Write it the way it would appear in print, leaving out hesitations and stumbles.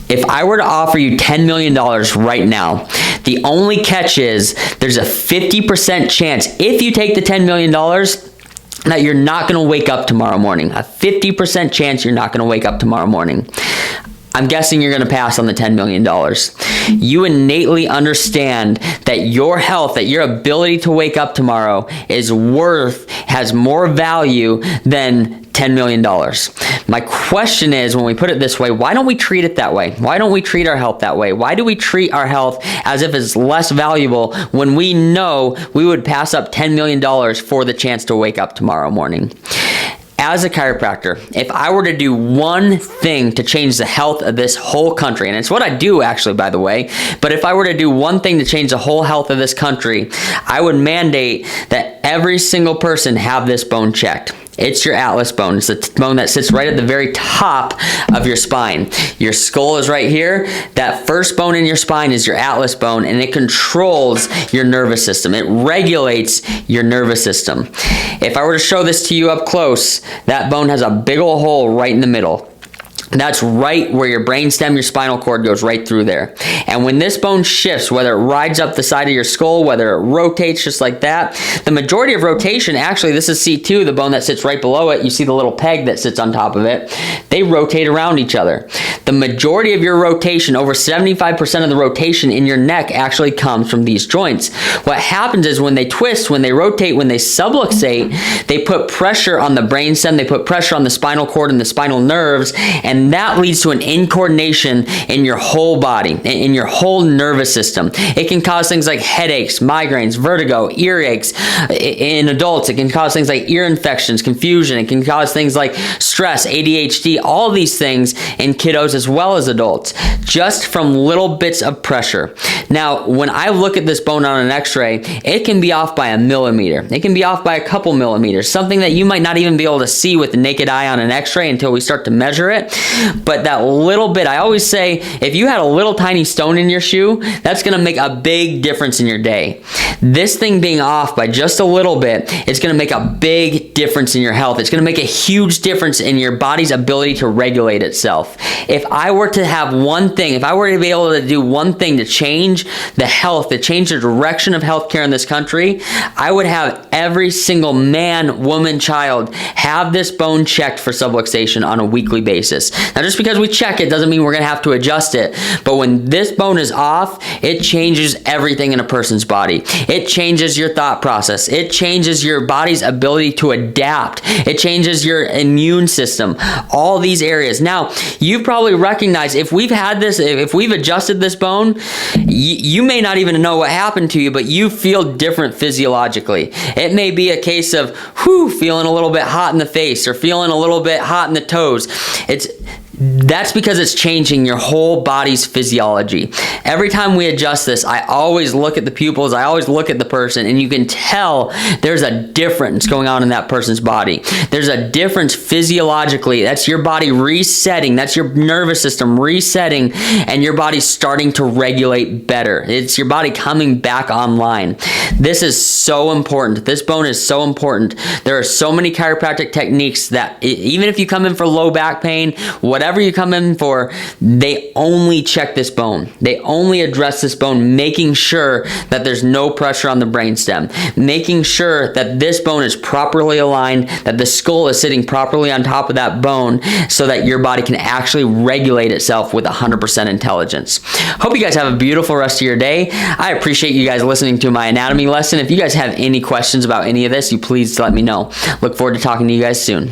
If I were to offer you $10 million right now, the only catch is there's a 50% chance if you take the $10 million that you're not going to wake up tomorrow morning. A 50% chance you're not going to wake up tomorrow morning. I'm guessing you're going to pass on the $10 million. You innately understand that your health, that your ability to wake up tomorrow has more value than $10 million. My question is, when we put it this way, why don't we treat it that way? Why don't we treat our health that way? Why do we treat our health as if it's less valuable when we know we would pass up $10 million for the chance to wake up tomorrow morning? As a chiropractor, if I were to do one thing to change the health of this whole country, and it's what I do actually, by the way, but if I were to do one thing to change the whole health of this country, I would mandate that every single person have this bone checked. It's your atlas bone. It's the bone that sits right at the very top of your spine. Your skull is right here. That first bone in your spine is your atlas bone, and it controls your nervous system. It regulates your nervous system. If I were to show this to you up close, that bone has a big old hole right in the middle. That's right where your brainstem, your spinal cord goes right through there. And when this bone shifts, whether it rides up the side of your skull, whether it rotates just like that, the majority of rotation, actually, this is C2, the bone that sits right below it. You see the little peg that sits on top of it. They rotate around each other. The majority of your rotation, over 75% of the rotation in your neck actually comes from these joints. What happens is when they twist, when they rotate, when they subluxate, they put pressure on the brainstem, they put pressure on the spinal cord and the spinal nerves, and that leads to an incoordination in your whole body, in your whole nervous system. It can cause things like headaches, migraines, vertigo, earaches. In adults, it can cause things like ear infections, confusion. It can cause things like stress, ADHD, all these things in kiddos as well as adults, just from little bits of pressure. Now, when I look at this bone on an x-ray, it can be off by a millimeter. It can be off by a couple millimeters, something that you might not even be able to see with the naked eye on an x-ray until we start to measure it. But that little bit, I always say, if you had a little tiny stone in your shoe, that's going to make a big difference in your day. This thing being off by just a little bit, it's going to make a big difference in your health. It's going to make a huge difference in your body's ability to regulate itself. If I were to have one thing, if I were to be able to do one thing to change the health, to change the direction of healthcare in this country, I would have every single man, woman, child have this bone checked for subluxation on a weekly basis. Now, just because we check it doesn't mean we're going to have to adjust it. But when this bone is off, it changes everything in a person's body. It changes your thought process. It changes your body's ability to adapt. It changes your immune system. All these areas. Now, you've probably recognized if we've had this, if we've adjusted this bone, you may not even know what happened to you, but you feel different physiologically. It may be a case of, feeling a little bit hot in the face or feeling a little bit hot in the toes. That's because it's changing your whole body's physiology. Every time we adjust this, I always look at the pupils, I always look at the person, and you can tell there's a difference going on in that person's body. There's a difference physiologically. That's your body resetting. That's your nervous system resetting, and your body's starting to regulate better. It's your body coming back online. This is so important. This bone is so important. There are so many chiropractic techniques that even if you come in for low back pain, whatever you come in for, they only check this bone. They only address this bone, making sure that there's no pressure on the brainstem, making sure that this bone is properly aligned, that the skull is sitting properly on top of that bone so that your body can actually regulate itself with 100% intelligence. Hope you guys have a beautiful rest of your day. I appreciate you guys listening to my anatomy lesson. If you guys have any questions about any of this, you please let me know. Look forward to talking to you guys soon.